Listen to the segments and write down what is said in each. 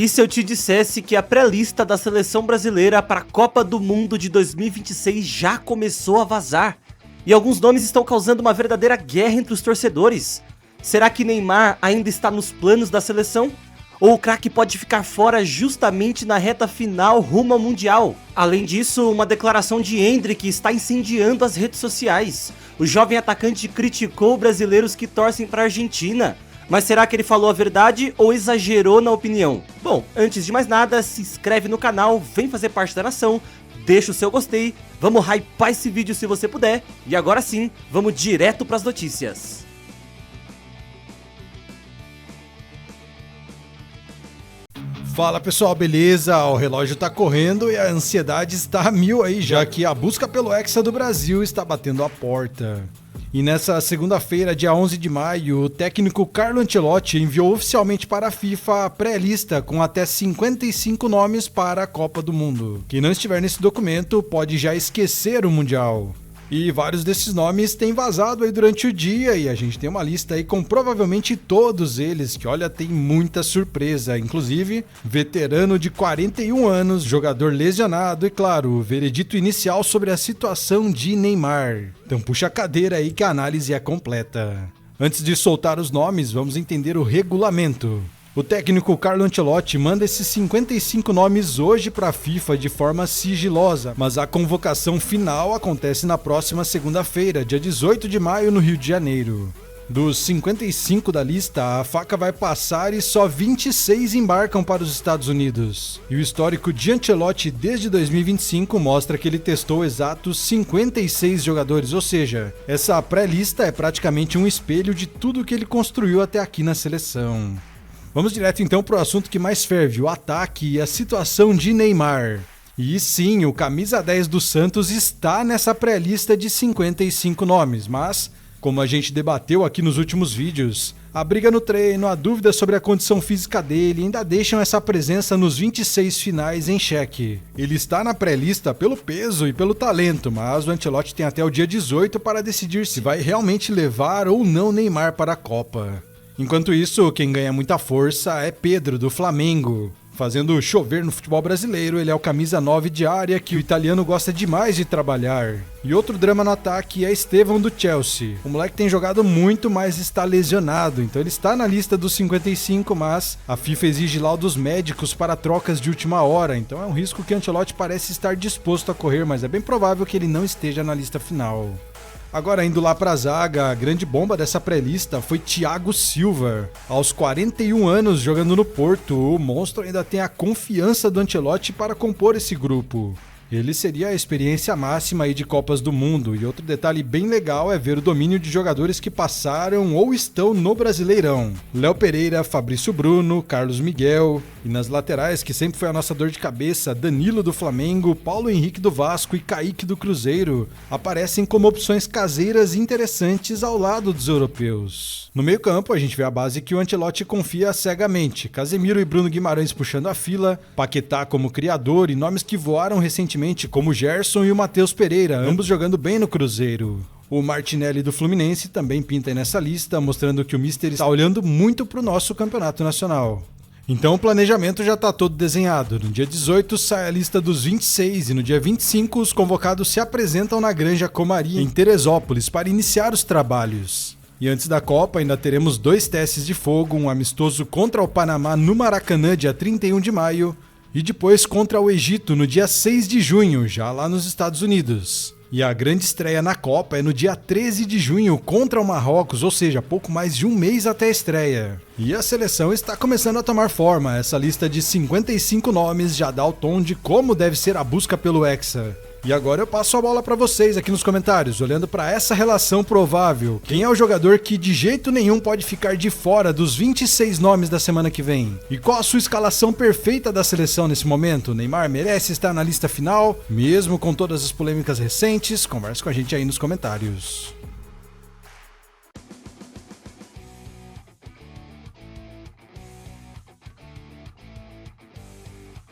E se eu te dissesse que a pré-lista da seleção brasileira para a Copa do Mundo de 2026 já começou a vazar? E alguns nomes estão causando uma verdadeira guerra entre os torcedores. Será que Neymar ainda está nos planos da seleção? Ou o craque pode ficar fora justamente na reta final rumo ao Mundial? Além disso, uma declaração de Endrick está incendiando as redes sociais. O jovem atacante criticou brasileiros que torcem para a Argentina. Mas será que ele falou a verdade ou exagerou na opinião? Bom, antes de mais nada, se inscreve no canal, vem fazer parte da nação, deixa o seu gostei, vamos hypar esse vídeo se você puder, e agora sim, vamos direto para as notícias. Fala pessoal, beleza? O relógio tá correndo e a ansiedade está a mil aí, já que a busca pelo Hexa do Brasil está batendo a porta. E nessa segunda-feira, dia 11 de maio, o técnico Carlo Ancelotti enviou oficialmente para a FIFA a pré-lista com até 55 nomes para a Copa do Mundo. Quem não estiver nesse documento pode já esquecer o Mundial. E vários desses nomes têm vazado aí durante o dia e a gente tem uma lista aí com provavelmente todos eles, que olha, tem muita surpresa, inclusive veterano de 41 anos, jogador lesionado e claro, o veredito inicial sobre a situação de Neymar. Então puxa a cadeira aí que a análise é completa. Antes de soltar os nomes, vamos entender o regulamento. O técnico Carlo Ancelotti manda esses 55 nomes hoje para a FIFA de forma sigilosa, mas a convocação final acontece na próxima segunda-feira, dia 18 de maio, no Rio de Janeiro. Dos 55 da lista, a faca vai passar e só 26 embarcam para os Estados Unidos. E o histórico de Ancelotti desde 2025 mostra que ele testou exatos 56 jogadores, ou seja, essa pré-lista é praticamente um espelho de tudo que ele construiu até aqui na seleção. Vamos direto então para o assunto que mais ferve, o ataque e a situação de Neymar. E sim, o camisa 10 do Santos está nessa pré-lista de 55 nomes, mas, como a gente debateu aqui nos últimos vídeos, a briga no treino, a dúvida sobre a condição física dele ainda deixam essa presença nos 26 finais em xeque. Ele está na pré-lista pelo peso e pelo talento, mas o Ancelotti tem até o dia 18 para decidir se vai realmente levar ou não Neymar para a Copa. Enquanto isso, quem ganha muita força é Pedro, do Flamengo. Fazendo chover no futebol brasileiro, ele é o camisa 9 de área que o italiano gosta demais de trabalhar. E outro drama no ataque é Estevão, do Chelsea. O moleque tem jogado muito, mas está lesionado, então ele está na lista dos 55, mas a FIFA exige laudos médicos para trocas de última hora, então é um risco que Ancelotti parece estar disposto a correr, mas é bem provável que ele não esteja na lista final. Agora, indo lá para a zaga, a grande bomba dessa pré-lista foi Thiago Silva. Aos 41 anos jogando no Porto, o monstro ainda tem a confiança do Ancelotti para compor esse grupo. Ele seria a experiência máxima aí de Copas do Mundo, e outro detalhe bem legal é ver o domínio de jogadores que passaram ou estão no Brasileirão. Léo Pereira, Fabrício Bruno, Carlos Miguel, e nas laterais, que sempre foi a nossa dor de cabeça, Danilo do Flamengo, Paulo Henrique do Vasco e Kaique do Cruzeiro, aparecem como opções caseiras interessantes ao lado dos europeus. No meio campo, a gente vê a base que o Ancelotti confia cegamente, Casemiro e Bruno Guimarães puxando a fila, Paquetá como criador e nomes que voaram recentemente como Gerson e o Matheus Pereira, ambos jogando bem no Cruzeiro. O Martinelli do Fluminense também pinta aí nessa lista, mostrando que o Mister está olhando muito para o nosso campeonato nacional. Então o planejamento já está todo desenhado. No dia 18 sai a lista dos 26 e no dia 25 os convocados se apresentam na Granja Comari, em Teresópolis, para iniciar os trabalhos. E antes da Copa ainda teremos 2 testes de fogo, um amistoso contra o Panamá no Maracanã, dia 31 de maio, e depois contra o Egito no dia 6 de junho, já lá nos Estados Unidos. E a grande estreia na Copa é no dia 13 de junho contra o Marrocos, ou seja, pouco mais de um mês até a estreia. E a seleção está começando a tomar forma, essa lista de 55 nomes já dá o tom de como deve ser a busca pelo Hexa. E agora eu passo a bola para vocês aqui nos comentários, olhando para essa relação provável. Quem é o jogador que de jeito nenhum pode ficar de fora dos 26 nomes da semana que vem? E qual a sua escalação perfeita da seleção nesse momento? Neymar merece estar na lista final, mesmo com todas as polêmicas recentes? Converse com a gente aí nos comentários.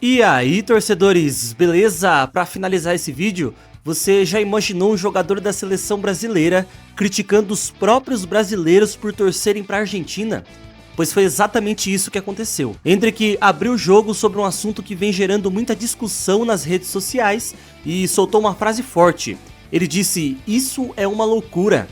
E aí, torcedores, beleza? Para finalizar esse vídeo, você já imaginou um jogador da seleção brasileira criticando os próprios brasileiros por torcerem para a Argentina? pois foi exatamente isso que aconteceu. Endrick abriu o jogo sobre um assunto que vem gerando muita discussão nas redes sociais e soltou uma frase forte. Ele disse: "Isso é uma loucura."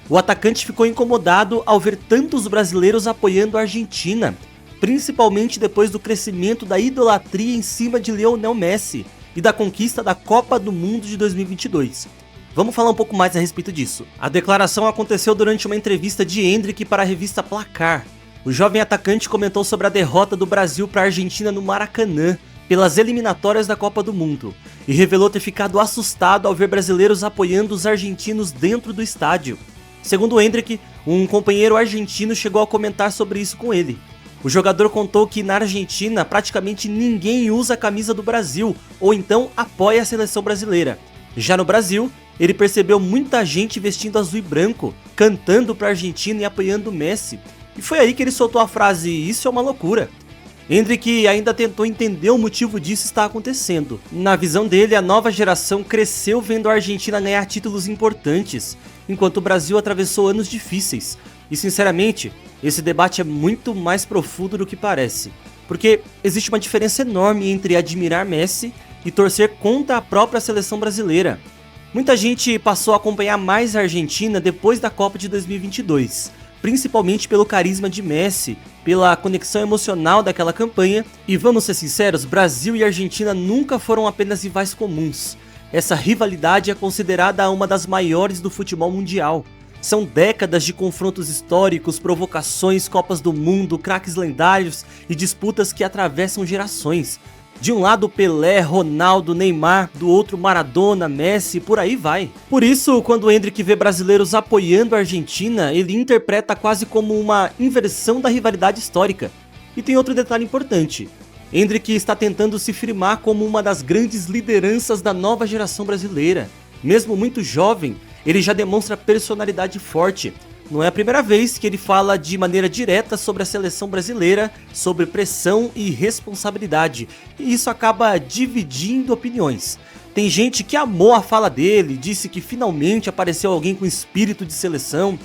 O atacante ficou incomodado ao ver tantos brasileiros apoiando a Argentina, principalmente depois do crescimento da idolatria em cima de Lionel Messi e da conquista da Copa do Mundo de 2022. Vamos falar um pouco mais a respeito disso. A declaração aconteceu durante uma entrevista de Endrick para a revista Placar. O jovem atacante comentou sobre a derrota do Brasil para a Argentina no Maracanã, pelas eliminatórias da Copa do Mundo, e revelou ter ficado assustado ao ver brasileiros apoiando os argentinos dentro do estádio. Segundo Endrick, um companheiro argentino chegou a comentar sobre isso com ele. O jogador contou que na Argentina praticamente ninguém usa a camisa do Brasil, ou então apoia a seleção brasileira. Já no Brasil, ele percebeu muita gente vestindo azul e branco, cantando para a Argentina e apoiando o Messi. E foi aí que ele soltou a frase: "Isso é uma loucura." Endrick ainda tentou entender o motivo disso estar acontecendo. Na visão dele, a nova geração cresceu vendo a Argentina ganhar títulos importantes, enquanto o Brasil atravessou anos difíceis. E sinceramente, esse debate é muito mais profundo do que parece, porque existe uma diferença enorme entre admirar Messi e torcer contra a própria seleção brasileira. Muita gente passou a acompanhar mais a Argentina depois da Copa de 2022, principalmente pelo carisma de Messi, pela conexão emocional daquela campanha, e vamos ser sinceros, Brasil e Argentina nunca foram apenas rivais comuns. Essa rivalidade é considerada uma das maiores do futebol mundial. São décadas de confrontos históricos, provocações, Copas do Mundo, craques lendários e disputas que atravessam gerações. De um lado Pelé, Ronaldo, Neymar, do outro Maradona, Messi, por aí vai. Por isso, quando o Endrick vê brasileiros apoiando a Argentina, ele interpreta quase como uma inversão da rivalidade histórica. E tem outro detalhe importante: Endrick está tentando se firmar como uma das grandes lideranças da nova geração brasileira. Mesmo muito jovem, ele já demonstra personalidade forte. Não é a primeira vez que ele fala de maneira direta sobre a seleção brasileira, sobre pressão e responsabilidade, e isso acaba dividindo opiniões. Tem gente que amou a fala dele, disse que finalmente apareceu alguém com espírito de seleção,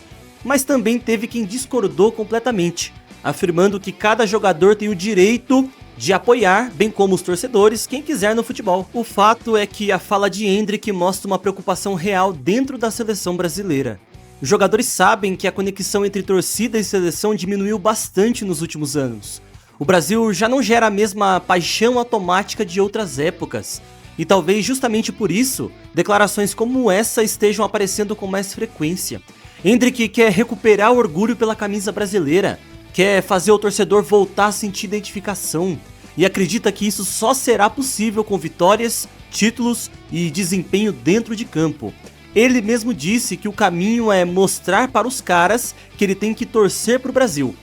mas também teve quem discordou completamente, afirmando que cada jogador tem o direito de apoiar, bem como os torcedores, quem quiser no futebol. O fato é que a fala de Endrick mostra uma preocupação real dentro da seleção brasileira. Os jogadores sabem que a conexão entre torcida e seleção diminuiu bastante nos últimos anos. O Brasil já não gera a mesma paixão automática de outras épocas. E talvez justamente por isso, declarações como essa estejam aparecendo com mais frequência. Endrick quer recuperar o orgulho pela camisa brasileira, quer fazer o torcedor voltar a sentir identificação, e acredita que isso só será possível com vitórias, títulos e desempenho dentro de campo. Ele mesmo disse que o caminho é mostrar para os caras que ele tem que torcer para o Brasil.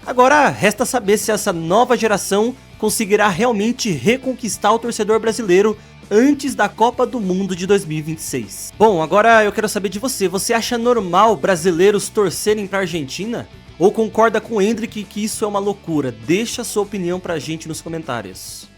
Agora, resta saber se essa nova geração conseguirá realmente reconquistar o torcedor brasileiro antes da Copa do Mundo de 2026. Bom, agora eu quero saber de você. Você acha normal brasileiros torcerem para a Argentina? Ou concorda com o Endrick que isso é uma loucura? Deixa a sua opinião pra gente nos comentários.